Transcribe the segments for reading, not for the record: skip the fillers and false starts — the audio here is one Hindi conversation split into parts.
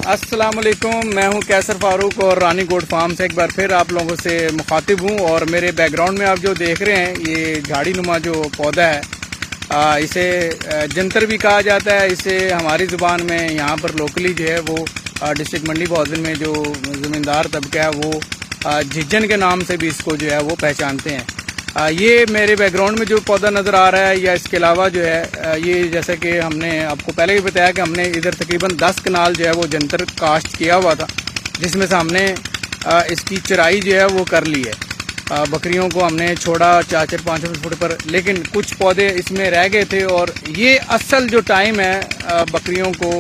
अस्सलाम वालेकुम, मैं हूं कैसर फारूक और रानी गोट फार्म से एक बार फिर आप लोगों से मुखातिब हूं। और मेरे बैकग्राउंड में आप जो देख रहे हैं ये झाड़ी नुमा जो पौधा है, इसे जंतर भी कहा जाता है। इसे हमारी ज़ुबान में यहाँ पर लोकली जो है वो डिस्ट्रिक्ट मंडी बौद्ध में जो ज़मींदार तबका है वो झिज्जन के नाम से भी इसको जो है वो पहचानते हैं। ये मेरे बैकग्राउंड में जो पौधा नज़र आ रहा है या इसके अलावा जो है ये जैसे कि हमने आपको पहले भी बताया कि हमने इधर तकरीबन 10 कनाल जो है वो जंतर काश्त किया हुआ था, जिसमें से हमने इसकी चराई जो है वो कर ली है। बकरियों को हमने छोड़ा 4-4, 5-5 फुट पर, लेकिन कुछ पौधे इसमें रह गए थे। और ये असल जो टाइम है बकरियों को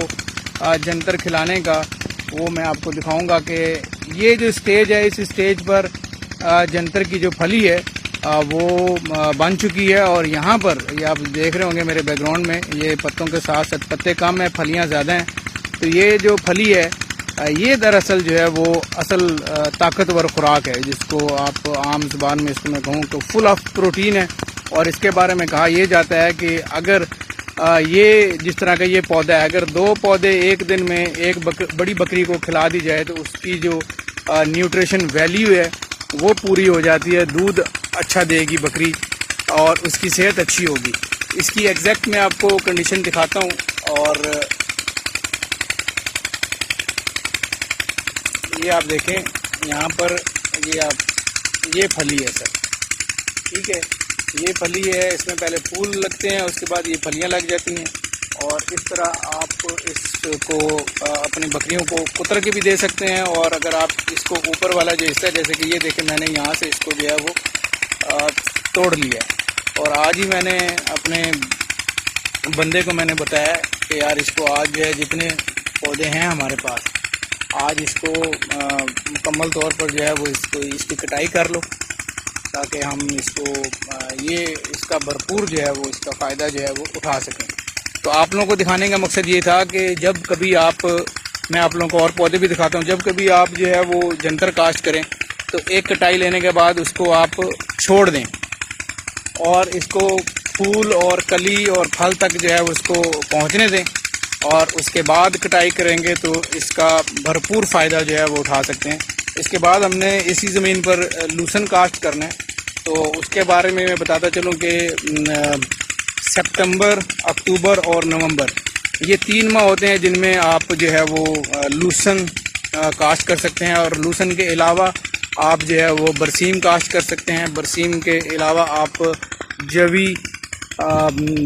जंतर खिलाने का, वो मैं आपको दिखाऊंगा कि ये जो स्टेज है, इस स्टेज पर जंतर की जो फली है वो बन चुकी है। और यहाँ पर ये आप देख रहे होंगे मेरे बैकग्राउंड में, ये पत्तों के साथ साथ पत्ते कम है, फलियाँ ज़्यादा हैं। तो ये जो फली है ये दरअसल जो है वो असल ताकतवर खुराक है, जिसको आप आम ज़ुबान में इसको मैं कहूँ तो फुल ऑफ प्रोटीन है। और इसके बारे में कहा यह जाता है कि अगर ये जिस तरह का ये पौधा है, अगर 2 पौधे एक दिन में एक बड़ी बकरी को खिला दी जाए तो उसकी जो न्यूट्रिशन वैल्यू है वो पूरी हो जाती है। दूध अच्छा देगी बकरी और उसकी सेहत अच्छी होगी। इसकी एग्जैक्ट मैं आपको कंडीशन दिखाता हूँ। और ये आप देखें यहाँ पर ये फली है सर, ठीक है, ये फली है। इसमें पहले फूल लगते हैं, उसके बाद ये फलियाँ लग जाती हैं। और इस तरह आप इसको अपनी बकरियों को कुतर के भी दे सकते हैं। और अगर आप इसको ऊपर वाला जो हिस्सा है, जैसे कि ये देखें, मैंने यहाँ से इसको जो है वो तोड़ लिया है। और आज ही मैंने अपने बंदे को मैंने बताया कि यार इसको आज जो है जितने पौधे हैं हमारे पास, आज इसको मुकम्मल तौर पर जो है वो इसकी कटाई कर लो, ताकि हम इसको इसका भरपूर जो है वो इसका फ़ायदा जो है वो उठा सकें। तो आप लोगों को दिखाने का मकसद ये था कि जब कभी मैं आप लोगों को और पौधे भी दिखाता हूँ, जब कभी आप जो है वो जंतर काश्त करें तो एक कटाई लेने के बाद उसको आप छोड़ दें और इसको फूल और कली और फल तक जो है उसको पहुँचने दें। और उसके बाद कटाई करेंगे तो इसका भरपूर फ़ायदा जो है वो उठा सकते हैं। इसके बाद हमने इसी ज़मीन पर लूसन काश्त करना है। तो उसके बारे में मैं बताता चलूँ कि सितंबर, अक्टूबर और नवंबर, ये 3 माह होते हैं जिनमें आप जो है वो लूसन काश्त कर सकते हैं। और लूसन के अलावा आप जो है वो बरसीम काश्त कर सकते हैं। बरसीम के अलावा आप जवी,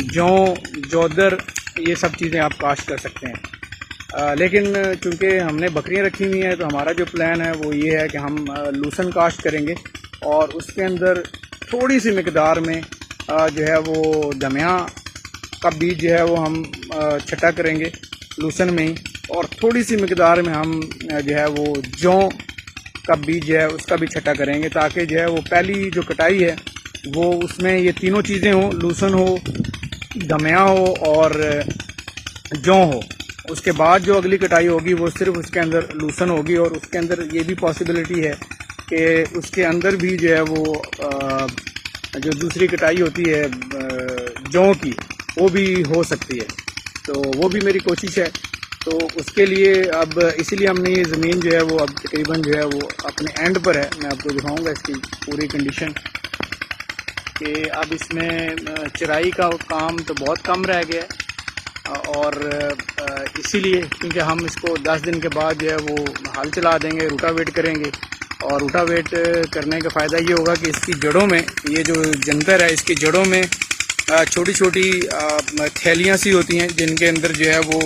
जौ, जोदर, ये सब चीज़ें आप काश्त कर सकते हैं। लेकिन चूँकि हमने बकरियां रखी हुई हैं तो हमारा जो प्लान है वो ये है कि हम लूसन काश्त करेंगे और उसके अंदर थोड़ी सी मिकदार में जो है वो धमिया का बीज जो है वो हम छटा करेंगे लूसन में ही। और थोड़ी सी मिकदार में हम जो है वो जौ का बीज जो है उसका भी छटा करेंगे, ताकि जो है वो पहली जो कटाई है वो उसमें ये तीनों चीज़ें हों, लूसन हो, धमिया हो और जौ हो। उसके बाद जो अगली कटाई होगी वो सिर्फ उसके अंदर लूसन होगी। और उसके अंदर ये भी पॉसिबिलिटी है कि उसके अंदर भी जो है वो जो दूसरी कटाई होती है जौ की, वो भी हो सकती है। तो वो भी मेरी कोशिश है। तो उसके लिए अब इसीलिए हमने ये ज़मीन जो है वो अब तकरीबन जो है वो अपने एंड पर है। मैं आपको दिखाऊंगा इसकी पूरी कंडीशन कि अब इसमें चराई का काम तो बहुत कम रह गया है। और इसीलिए क्योंकि हम इसको 10 दिन के बाद जो है वो हल चला देंगे, रूटावेट करेंगे। और रूटावेट करने का फ़ायदा ये होगा कि इसकी जड़ों में, ये जो जंतर है इसकी जड़ों में छोटी छोटी थैलियाँ सी होती हैं जिनके अंदर जो है वो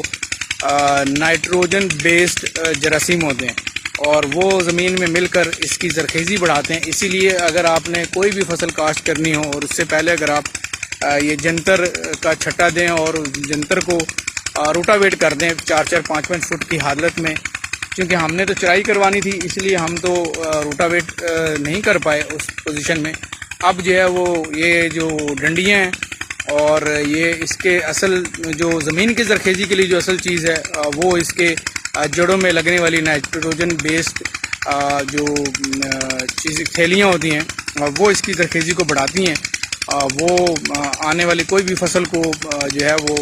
नाइट्रोजन बेस्ड जरासीम होते हैं और वो ज़मीन में मिलकर इसकी ज़रखेज़ी बढ़ाते हैं। इसीलिए अगर आपने कोई भी फसल काश्त करनी हो और उससे पहले अगर आप ये जंतर का छट्टा दें और जंतर को रूटावेट कर दें 4-4, 5-5 फुट की हालत में, क्योंकि हमने तो चराई करवानी थी इसलिए हम तो रूटावेट नहीं कर पाए उस पोजीशन में। अब जो है वो ये जो डंडियाँ हैं और ये इसके असल जो ज़मीन की ज़रखेज़ी के लिए जो असल चीज़ है वो इसके जड़ों में लगने वाली नाइट्रोजन बेस्ड जो चीज़ें थैलियाँ होती हैं वो इसकी ज़रखेज़ी को बढ़ाती हैं। वो आने वाली कोई भी फसल को जो है वो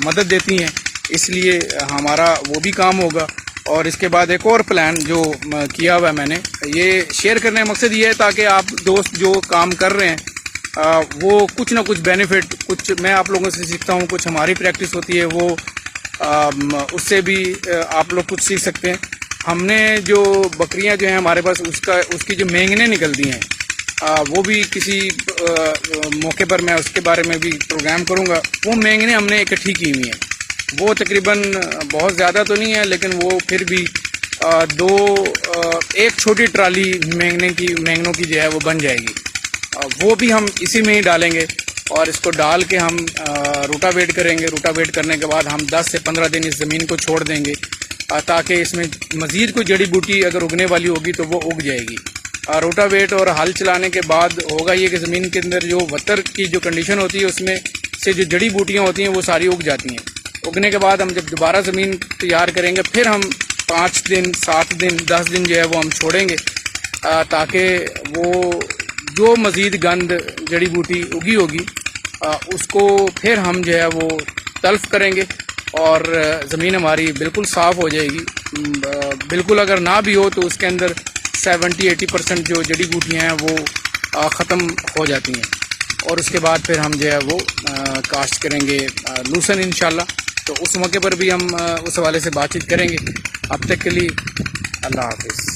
मदद देती हैं। इसलिए हमारा वो भी काम होगा और इसके बाद एक और प्लान जो किया हुआ है मैंने, ये शेयर करने का मकसद ये है ताकि आप दोस्त जो काम कर रहे हैं वो कुछ ना कुछ बेनिफिट, कुछ मैं आप लोगों से सीखता हूँ, कुछ हमारी प्रैक्टिस होती है, वो उससे भी आप लोग कुछ सीख सकते हैं। हमने जो बकरियां जो हैं हमारे पास, उसकी जो मेंगने निकलती हैं वो भी किसी मौके पर मैं उसके बारे में भी प्रोग्राम करूँगा। वो मेंगने हमने इकट्ठी की हुई हैं, वो तकरीबन बहुत ज़्यादा तो नहीं है, लेकिन वो फिर भी एक छोटी ट्राली मेंगनों की जो है वो बन जाएगी। वो भी हम इसी में ही डालेंगे और इसको डाल के हम रोटावेट करेंगे। रोटावेट करने के बाद हम 10 से 15 दिन इस ज़मीन को छोड़ देंगे ताकि इसमें मज़ीद कोई जड़ी बूटी अगर उगने वाली होगी तो वो उग जाएगी। रोटावेट और हल चलाने के बाद होगा ये कि ज़मीन के अंदर जो वतर की जो कंडीशन होती है उसमें से जो जड़ी बूटियाँ होती हैं वो सारी उग जाती हैं। उगने के बाद हम जब दोबारा ज़मीन तैयार करेंगे फिर हम 5 दिन, 7 दिन, 10 दिन जो है वो हम छोड़ेंगे ताकि वो जो मज़ीद गंद जड़ी बूटी उगी होगी उसको फिर हम जो है वो तल्फ़ करेंगे और ज़मीन हमारी बिल्कुल साफ़ हो जाएगी। बिल्कुल अगर ना भी हो तो उसके अंदर 70-80% जो जड़ी बूटियाँ हैं वो ख़त्म हो जाती हैं और उसके बाद फिर हम जो है वो काश्त करेंगे लूसन इंशाल्लाह। तो उस मौके पर भी हम उस हवाले से बातचीत करेंगे। अब तक के लिए अल्लाह हाफ़िज़।